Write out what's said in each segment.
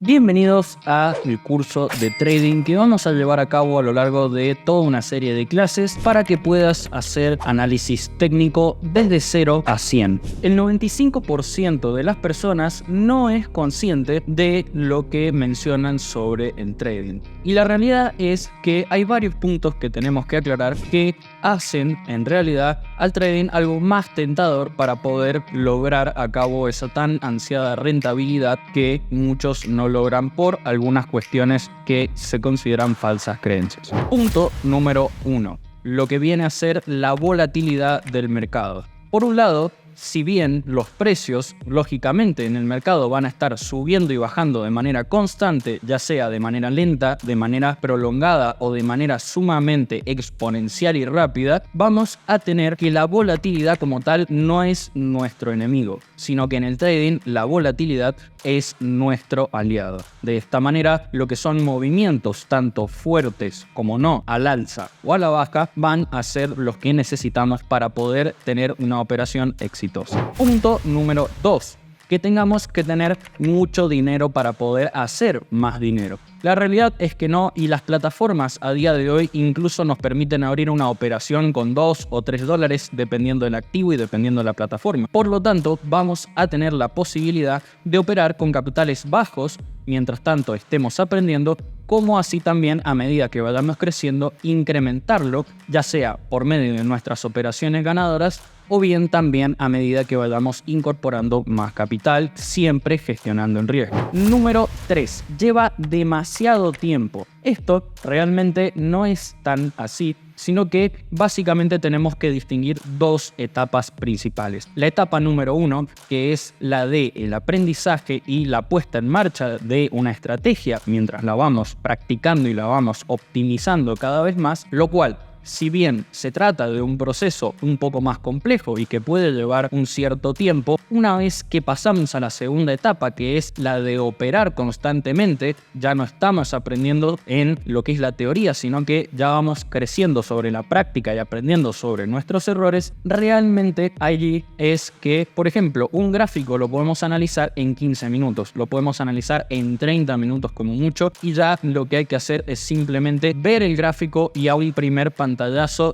Bienvenidos a el curso de trading que vamos a llevar a cabo a lo largo de toda una serie de clases para que puedas hacer análisis técnico desde 0 a 100. El 95% de las personas no es consciente de lo que mencionan sobre el trading. Y la realidad es que hay varios puntos que tenemos que aclarar que hacen en realidad al trading algo más tentador para poder lograr a cabo esa tan ansiada rentabilidad que muchos no logran por algunas cuestiones que se consideran falsas creencias. Punto número 1. Lo que viene a ser la volatilidad del mercado. Por un lado, si bien los precios, lógicamente, en el mercado van a estar subiendo y bajando de manera constante, ya sea de manera lenta, de manera prolongada o de manera sumamente exponencial y rápida, vamos a tener que la volatilidad como tal no es nuestro enemigo, sino que en el trading la volatilidad es nuestro aliado. De esta manera, lo que son movimientos tanto fuertes como no al alza o a la baja van a ser los que necesitamos para poder tener una operación exitosa. Punto número 2. Que tengamos que tener mucho dinero para poder hacer más dinero. La realidad es que no, y las plataformas a día de hoy incluso nos permiten abrir una operación con $2 o $3 dependiendo del activo y dependiendo de la plataforma. Por lo tanto, vamos a tener la posibilidad de operar con capitales bajos mientras tanto estemos aprendiendo, como así también a medida que vayamos creciendo incrementarlo, ya sea por medio de nuestras operaciones ganadoras o bien también a medida que vayamos incorporando más capital, siempre gestionando el riesgo. Número 3. Lleva demasiado tiempo. Esto realmente no es tan así, sino que básicamente tenemos que distinguir dos etapas principales. La etapa número 1, que es la del aprendizaje y la puesta en marcha de una estrategia mientras la vamos practicando y la vamos optimizando cada vez más, lo cual, si bien se trata de un proceso un poco más complejo y que puede llevar un cierto tiempo, una vez que pasamos a la segunda etapa, que es la de operar constantemente, ya no estamos aprendiendo en lo que es la teoría, sino que ya vamos creciendo sobre la práctica y aprendiendo sobre nuestros errores. Realmente allí es que, por ejemplo, un gráfico lo podemos analizar en 15 minutos, lo podemos analizar en 30 minutos como mucho, y ya lo que hay que hacer es simplemente ver el gráfico y a un primer pantallazo,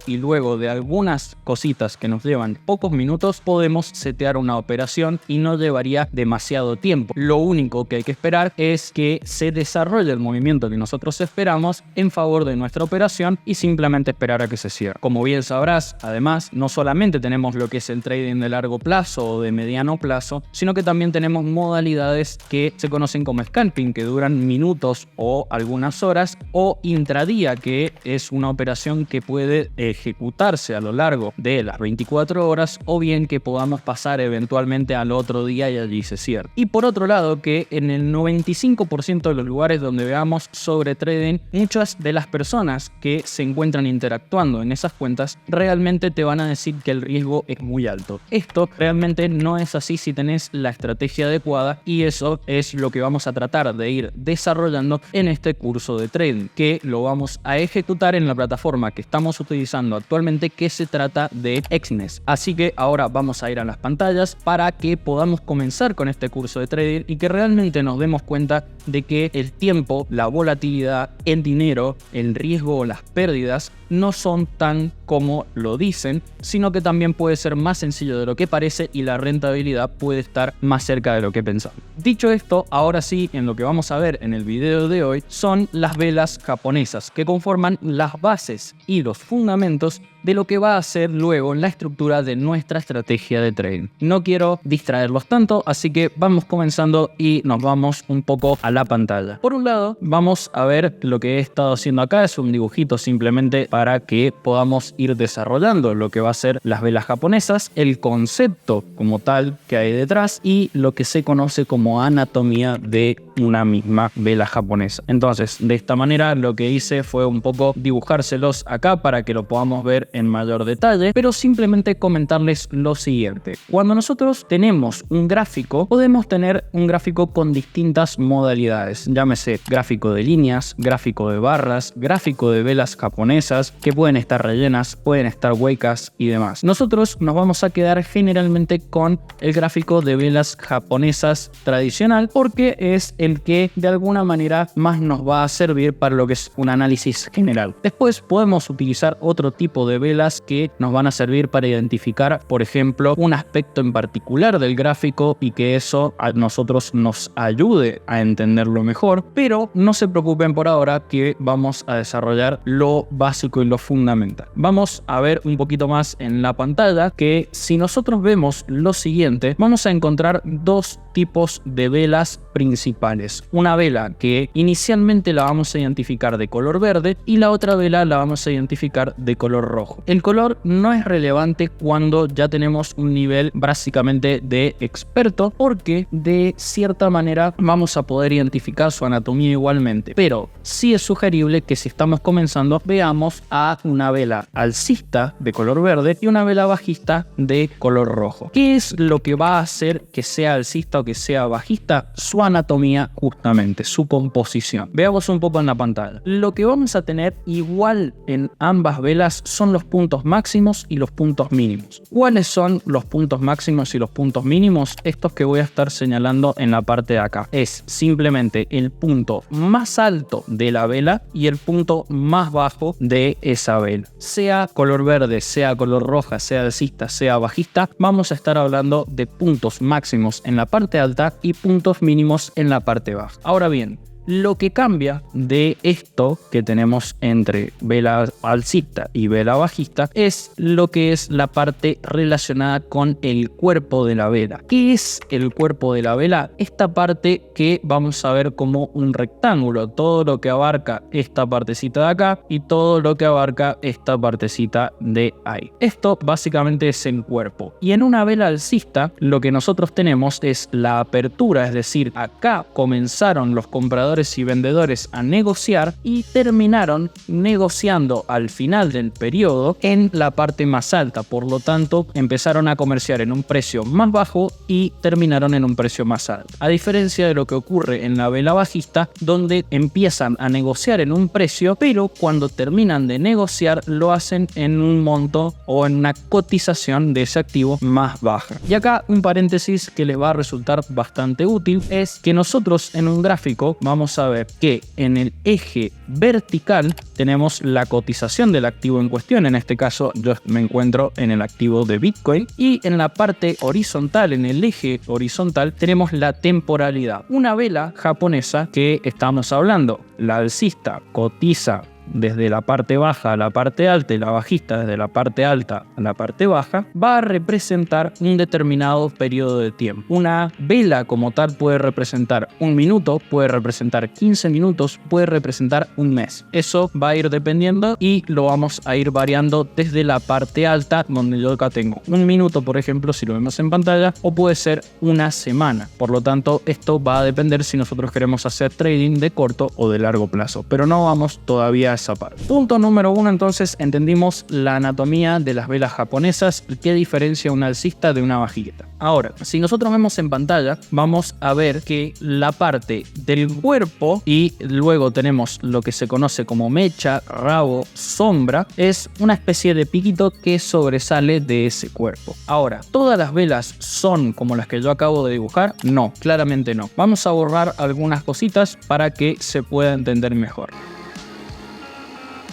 y luego de algunas cositas que nos llevan pocos minutos podemos setear una operación y no llevaría demasiado tiempo. Lo único que hay que esperar es que se desarrolle el movimiento que nosotros esperamos en favor de nuestra operación y simplemente esperar a que se cierre. Como bien sabrás, además, no solamente tenemos lo que es el trading de largo plazo o de mediano plazo, sino que también tenemos modalidades que se conocen como scalping, que duran minutos o algunas horas, o intradía, que es una operación que puede ejecutarse a lo largo de las 24 horas o bien que podamos pasar eventualmente al otro día y allí se cierra. Y por otro lado, que en el 95% de los lugares donde veamos sobre trading, muchas de las personas que se encuentran interactuando en esas cuentas realmente te van a decir que el riesgo es muy alto. Esto realmente no es así si tenés la estrategia adecuada, y eso es lo que vamos a tratar de ir desarrollando en este curso de trading, que lo vamos a ejecutar en la plataforma que estamos utilizando actualmente, que se trata de Exness. Así que ahora vamos a ir a las pantallas para que podamos comenzar con este curso de trading y que realmente nos demos cuenta de que el tiempo, la volatilidad, el dinero, el riesgo o las pérdidas no son tan como lo dicen, sino que también puede ser más sencillo de lo que parece y la rentabilidad puede estar más cerca de lo que pensamos. Dicho esto, ahora sí, en lo que vamos a ver en el video de hoy son las velas japonesas, que conforman las bases y los fundamentos de lo que va a ser luego la estructura de nuestra estrategia de trading. No quiero distraerlos tanto, así que vamos comenzando y nos vamos un poco a la pantalla. Por un lado, vamos a ver lo que he estado haciendo acá. Es un dibujito simplemente para que podamos ir desarrollando lo que va a ser las velas japonesas, el concepto como tal que hay detrás y lo que se conoce como anatomía de una misma vela japonesa. Entonces, de esta manera lo que hice fue un poco dibujárselos acá para que lo podamos ver en mayor detalle, pero simplemente comentarles lo siguiente. Cuando nosotros tenemos un gráfico, podemos tener un gráfico con distintas modalidades, llámese gráfico de líneas, gráfico de barras, gráfico de velas japonesas, que pueden estar rellenas, pueden estar huecas y demás. Nosotros nos vamos a quedar generalmente con el gráfico de velas japonesas tradicional porque es el que de alguna manera más nos va a servir para lo que es un análisis general. Después podemos utilizar otro tipo de velas que nos van a servir para identificar, por ejemplo, un aspecto en particular del gráfico y que eso a nosotros nos ayude a entenderlo mejor, pero no se preocupen por ahora que vamos a desarrollar lo básico y lo fundamental. Vamos a ver un poquito más en la pantalla que si nosotros vemos lo siguiente, vamos a encontrar dos tipos de velas principales. Una vela que inicialmente la vamos a identificar de color verde y la otra vela la vamos a identificar de color rojo. El color no es relevante cuando ya tenemos un nivel básicamente de experto, porque de cierta manera vamos a poder identificar su anatomía igualmente, pero sí es sugerible que si estamos comenzando veamos a una vela alcista de color verde y una vela bajista de color rojo. ¿Qué es lo que va a hacer que sea alcista o que sea bajista? Su anatomía, justamente, su composición. Veamos un poco en la pantalla. Lo que vamos a tener igual en ambas velas son los puntos máximos y los puntos mínimos. ¿Cuáles son los puntos máximos y los puntos mínimos? Estos que voy a estar señalando en la parte de acá. Es simplemente el punto más alto de la vela y el punto más bajo de esa vela. Sea color verde, sea color roja, sea alcista, sea bajista, vamos a estar hablando de puntos máximos en la parte alta y puntos mínimos en la parte baja. Ahora bien, lo que cambia de esto que tenemos entre vela alcista y vela bajista es lo que es la parte relacionada con el cuerpo de la vela. ¿Qué es el cuerpo de la vela? Esta parte que vamos a ver como un rectángulo, todo lo que abarca esta partecita de acá y todo lo que abarca esta partecita de ahí. Esto básicamente es el cuerpo. Y en una vela alcista lo que nosotros tenemos es la apertura, es decir, acá comenzaron los compradores y vendedores a negociar y terminaron negociando al final del periodo en la parte más alta. Por lo tanto, empezaron a comerciar en un precio más bajo y terminaron en un precio más alto. A diferencia de lo que ocurre en la vela bajista, donde empiezan a negociar en un precio, pero cuando terminan de negociar lo hacen en un monto o en una cotización de ese activo más baja. Y acá un paréntesis que les va a resultar bastante útil es que nosotros en un gráfico vamos a ver que en el eje vertical tenemos la cotización del activo en cuestión. En este caso yo me encuentro en el activo de Bitcoin, y en la parte horizontal, en el eje horizontal, tenemos la temporalidad. Una vela japonesa que estamos hablando, la alcista cotiza desde la parte baja a la parte alta y la bajista desde la parte alta a la parte baja, va a representar un determinado periodo de tiempo. Una vela como tal puede representar un minuto, puede representar 15 minutos, puede representar un mes. Eso va a ir dependiendo y lo vamos a ir variando desde la parte alta, donde yo acá tengo un minuto, por ejemplo, si lo vemos en pantalla, o puede ser una semana. Por lo tanto, esto va a depender si nosotros queremos hacer trading de corto o de largo plazo, pero no vamos todavía esa parte. Punto número 1, entonces entendimos la anatomía de las velas japonesas, qué diferencia una alcista de una bajista. Ahora, si nosotros vemos en pantalla, vamos a ver que la parte del cuerpo, y luego tenemos lo que se conoce como mecha, rabo, sombra, es una especie de piquito que sobresale de ese cuerpo. Ahora, ¿todas las velas son como las que yo acabo de dibujar? No, claramente no. Vamos a borrar algunas cositas para que se pueda entender mejor.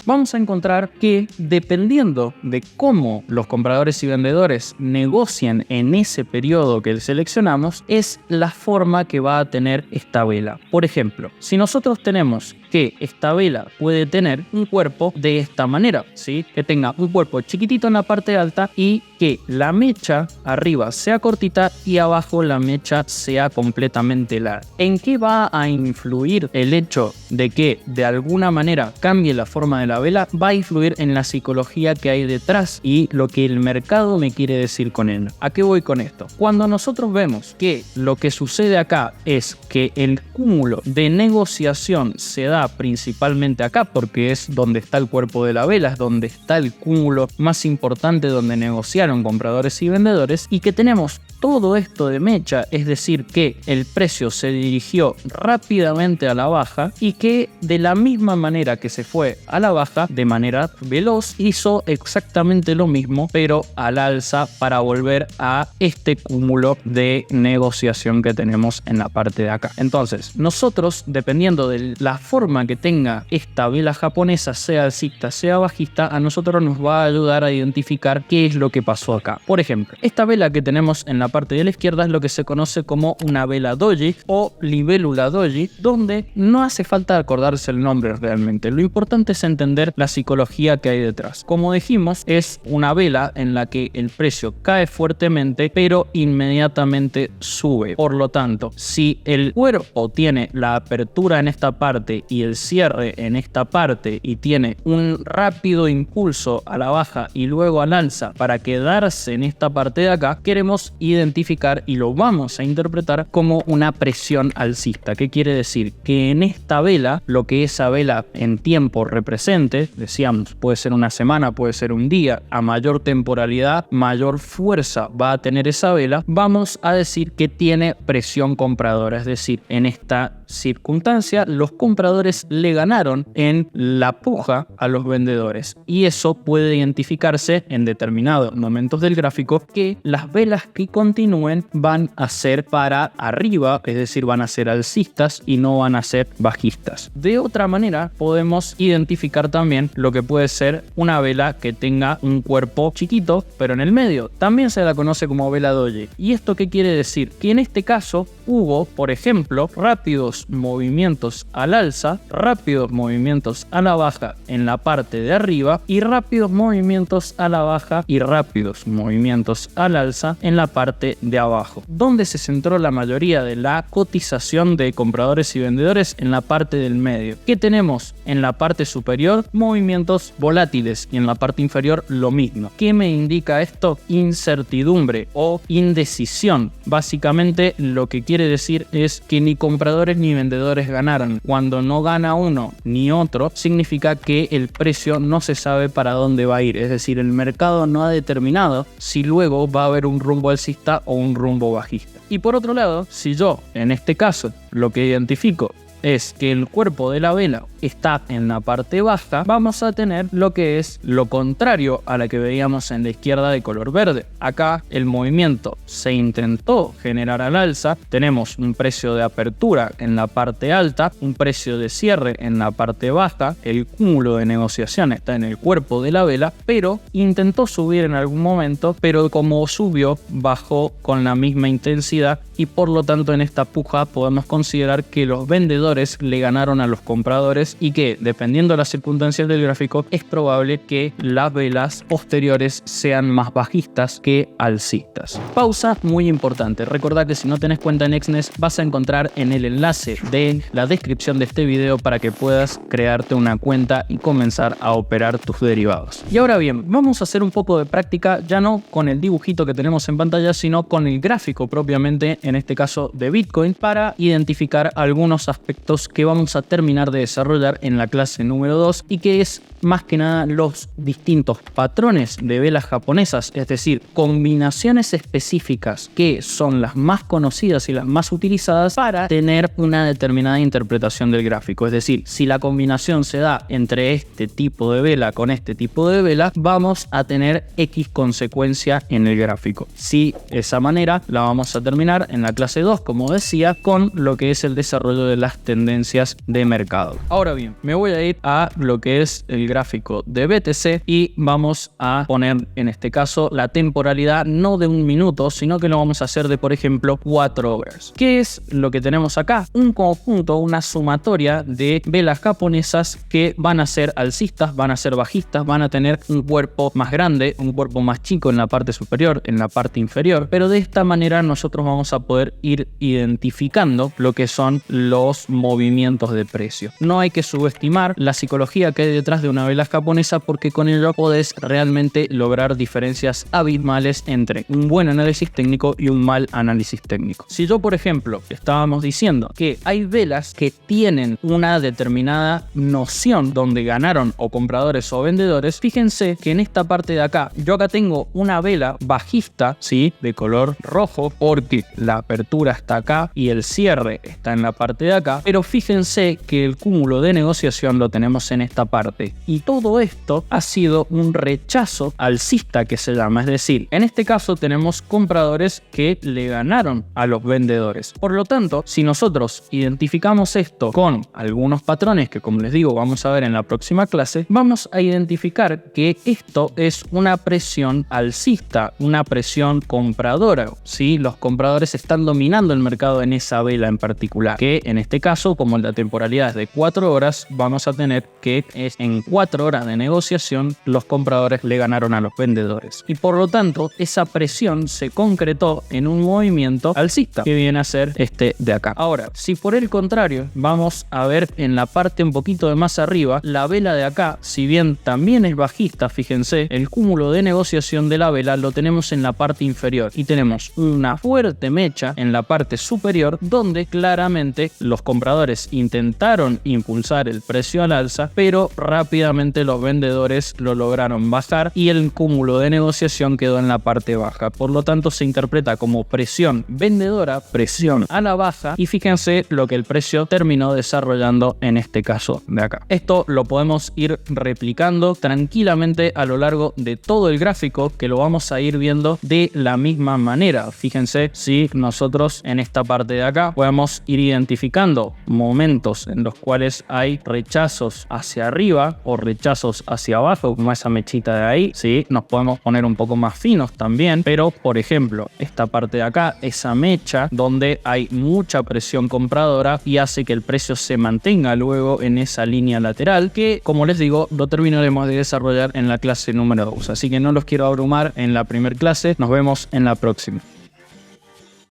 Vamos a encontrar que dependiendo de cómo los compradores y vendedores negocian en ese periodo que seleccionamos, es la forma que va a tener esta vela. Por ejemplo, si nosotros tenemos que esta vela puede tener un cuerpo de esta manera, ¿sí? Que tenga un cuerpo chiquitito en la parte alta y que la mecha arriba sea cortita y abajo la mecha sea completamente larga. ¿En qué va a influir el hecho de que de alguna manera cambie la forma de la vela? Va a influir en la psicología que hay detrás y lo que el mercado me quiere decir con él. ¿A qué voy con esto? Cuando nosotros vemos que lo que sucede acá es que el cúmulo de negociación se da principalmente acá, porque es donde está el cuerpo de la vela, es donde está el cúmulo más importante donde negociaron compradores y vendedores, y que tenemos todo esto de mecha, es decir, que el precio se dirigió rápidamente a la baja y que de la misma manera que se fue a la baja, de manera veloz, hizo exactamente lo mismo, pero al alza para volver a este cúmulo de negociación que tenemos en la parte de acá. Entonces, nosotros, dependiendo de la forma que tenga esta vela japonesa, sea alcista, sea bajista, a nosotros nos va a ayudar a identificar qué es lo que pasó acá. Por ejemplo, esta vela que tenemos en la parte de la izquierda es lo que se conoce como una vela doji o libélula doji, donde no hace falta acordarse el nombre realmente. Lo importante es entender la psicología que hay detrás. Como dijimos, es una vela en la que el precio cae fuertemente, pero inmediatamente sube. Por lo tanto, si el cuerpo tiene la apertura en esta parte y el cierre en esta parte y tiene un rápido impulso a la baja y luego al alza para quedarse en esta parte de acá, queremos identificar y lo vamos a interpretar como una presión alcista. ¿Qué quiere decir? Que en esta vela, lo que esa vela en tiempo represente, decíamos, puede ser una semana, puede ser un día, a mayor temporalidad, mayor fuerza va a tener esa vela, vamos a decir que tiene presión compradora. Es decir, en esta circunstancia los compradores le ganaron en la puja a los vendedores, y eso puede identificarse en determinados momentos del gráfico que las velas que continúen van a ser para arriba, es decir, van a ser alcistas y no van a ser bajistas. De otra manera, podemos identificar también lo que puede ser una vela que tenga un cuerpo chiquito pero en el medio, también se la conoce como vela doji. ¿Y esto qué quiere decir? Que en este caso hubo, por ejemplo, rápidos movimientos al alza, rápidos movimientos a la baja en la parte de arriba y rápidos movimientos a la baja y rápidos movimientos al alza en la parte de abajo, donde se centró la mayoría de la cotización de compradores y vendedores en la parte del medio. ¿Qué tenemos? En la parte superior, movimientos volátiles, y en la parte inferior lo mismo. ¿Qué me indica esto? Incertidumbre o indecisión. Básicamente lo que quiere decir es que ni compradores ni vendedores ganaron. Cuando no gana uno ni otro, significa que el precio no se sabe para dónde va a ir. Es decir, el mercado no ha determinado si luego va a haber un rumbo alcista o un rumbo bajista. Y por otro lado, si yo, en este caso, lo que identifico es que el cuerpo de la vela está en la parte baja, vamos a tener lo que es lo contrario a la que veíamos en la izquierda de color verde. Acá el movimiento se intentó generar al alza, tenemos un precio de apertura en la parte alta, un precio de cierre en la parte baja, el cúmulo de negociación está en el cuerpo de la vela, pero intentó subir en algún momento, pero como subió, bajó con la misma intensidad, y por lo tanto en esta puja podemos considerar que los vendedores le ganaron a los compradores y que, dependiendo de las circunstancias del gráfico, es probable que las velas posteriores sean más bajistas que alcistas. Pausa muy importante. Recordá que si no tenés cuenta en Exness, vas a encontrar en el enlace de la descripción de este video para que puedas crearte una cuenta y comenzar a operar tus derivados. Y ahora bien, vamos a hacer un poco de práctica, ya no con el dibujito que tenemos en pantalla, sino con el gráfico propiamente, en este caso de Bitcoin, para identificar algunos aspectos que vamos a terminar de desarrollar en la clase número 2, y que es más que nada los distintos patrones de velas japonesas, es decir, combinaciones específicas que son las más conocidas y las más utilizadas para tener una determinada interpretación del gráfico. Es decir, si la combinación se da entre este tipo de vela con este tipo de vela, vamos a tener X consecuencia en el gráfico. Si esa manera la vamos a terminar en la clase 2, como decía, con lo que es el desarrollo de las tendencias de mercado. Ahora bien, me voy a ir a lo que es el gráfico de BTC y vamos a poner en este caso la temporalidad no de un minuto, sino que lo vamos a hacer de, por ejemplo, 4 horas. ¿Qué es lo que tenemos acá? Un conjunto, una sumatoria de velas japonesas que van a ser alcistas, van a ser bajistas, van a tener un cuerpo más grande, un cuerpo más chico en la parte superior, en la parte inferior, pero de esta manera nosotros vamos a poder ir identificando lo lo que son los movimientos de precio. No hay que subestimar la psicología que hay detrás de una vela japonesa, porque con ello podés realmente lograr diferencias abismales entre un buen análisis técnico y un mal análisis técnico. Si yo, por ejemplo, estábamos diciendo que hay velas que tienen una determinada noción donde ganaron o compradores o vendedores, fíjense que en esta parte de acá, yo acá tengo una vela bajista, ¿sí? De color rojo, porque la apertura está acá y el cierre está en la parte de acá, pero fíjense que el cúmulo de negociación lo tenemos en esta parte, y todo esto ha sido un rechazo alcista que se llama, es decir, en este caso tenemos compradores que le ganaron a los vendedores. Por lo tanto, si nosotros identificamos esto con algunos patrones que, como les digo, vamos a ver en la próxima clase, vamos a identificar que esto es una presión alcista, una presión compradora, ¿sí? Los compradores están dominando el mercado en esa vela en particular, que en este caso, como la temporalidad es de 4 horas, vamos a tener que en 4 horas de negociación los compradores le ganaron a los vendedores, y por lo tanto esa presión se concretó en un movimiento alcista que viene a ser este de acá. Ahora, si por el contrario vamos a ver en la parte un poquito de más arriba, la vela de acá, si bien también es bajista, fíjense, el cúmulo de negociación de la vela lo tenemos en la parte inferior y tenemos una fuerte mecha en la parte superior donde claramente los compradores intentaron impulsar el precio al alza, pero rápidamente los vendedores lo lograron bajar y el cúmulo de negociación quedó en la parte baja. Por lo tanto, se interpreta como presión vendedora, presión a la baja, y fíjense lo que el precio terminó desarrollando en este caso de acá. Esto lo podemos ir replicando tranquilamente a lo largo de todo el gráfico, que lo vamos a ir viendo de la misma manera. Fíjense, si nosotros en esta parte de acá podemos ir identificando momentos en los cuales hay rechazos hacia arriba o rechazos hacia abajo, como esa mechita de ahí, ¿sí? Nos podemos poner un poco más finos también, pero por ejemplo, esta parte de acá, esa mecha donde hay mucha presión compradora y hace que el precio se mantenga luego en esa línea lateral, que como les digo, lo terminaremos de desarrollar en la clase número 2. Así que no los quiero abrumar en la primera clase, nos vemos en la próxima.